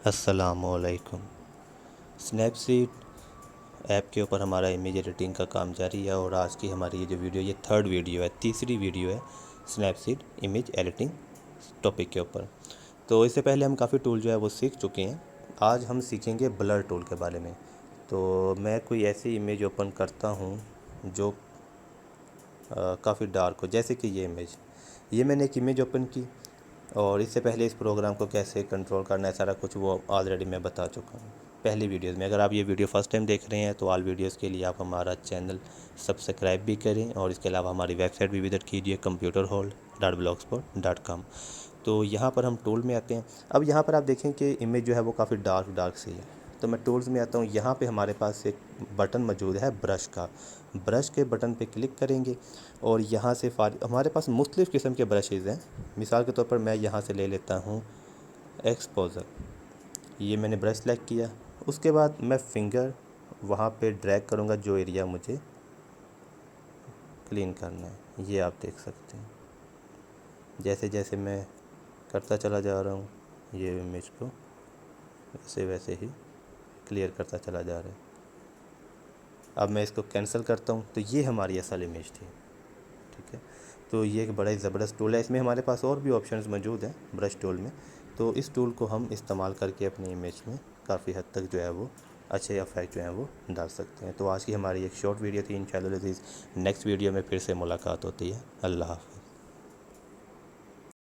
अस्सलामुअलैकुम। Snapseed app के ऊपर हमारा इमेज एडिटिंग का काम जारी है और आज की हमारी ये जो वीडियो, ये थर्ड वीडियो है, तीसरी वीडियो है स्नैपसीड इमेज एडिटिंग टॉपिक के ऊपर। तो इससे पहले हम काफ़ी टूल जो है वो सीख चुके हैं। आज हम सीखेंगे ब्लर टूल के बारे में। तो मैं कोई ऐसी इमेज ओपन करता हूँ जो काफ़ी डार्क हो, जैसे कि ये मैंने एक इमेज ओपन की और इससे पहले इस प्रोग्राम को कैसे कंट्रोल करना है सारा कुछ वो ऑलरेडी मैं बता चुका हूँ पहली वीडियोस में। अगर आप ये वीडियो फर्स्ट टाइम देख रहे हैं तो ऑल वीडियोस के लिए आप हमारा चैनल सब्सक्राइब भी करें और इसके अलावा हमारी वेबसाइट भी विजिट कीजिए computerhall.blogspot.com। तो यहाँ पर हम टूल में आते हैं। अब यहाँ पर आप देखें कि इमेज जो है वो काफ़ी डार्क सी है। तो मैं टूल्स में आता हूँ। यहाँ पे हमारे पास एक बटन मौजूद है ब्रश का। ब्रश के बटन पे क्लिक करेंगे और यहाँ से हमारे पास मुख्तलिफ़ किस्म के ब्रशेज़ हैं। मिसाल के तौर पर मैं यहाँ से ले लेता हूँ एक्सपोज़र। ये मैंने ब्रश सेलेक्ट किया। उसके बाद मैं फिंगर वहाँ पे ड्रैग करूँगा जो एरिया मुझे क्लीन करना है। ये आप देख सकते हैं, जैसे जैसे मैं करता चला जा रहा हूँ ये इमेज को वैसे वैसे ही क्लियर करता चला जा रहा है। अब मैं इसको कैंसिल करता हूँ तो ये हमारी असल इमेज थी। ठीक है, तो ये एक बड़ा ही ज़बरदस्त टूल है। इसमें हमारे पास और भी ऑप्शंस मौजूद हैं ब्रश टूल में। तो इस टूल को हम इस्तेमाल करके अपनी इमेज में काफ़ी हद तक जो है वो अच्छे इफेक्ट जो हैं वो डाल सकते हैं। तो आज की हमारी एक शॉर्ट वीडियो थी। इंशाल्लाह अज़ीज़ नेक्स्ट वीडियो में फिर से मुलाकात होती है। अल्लाह हाफ़िज़।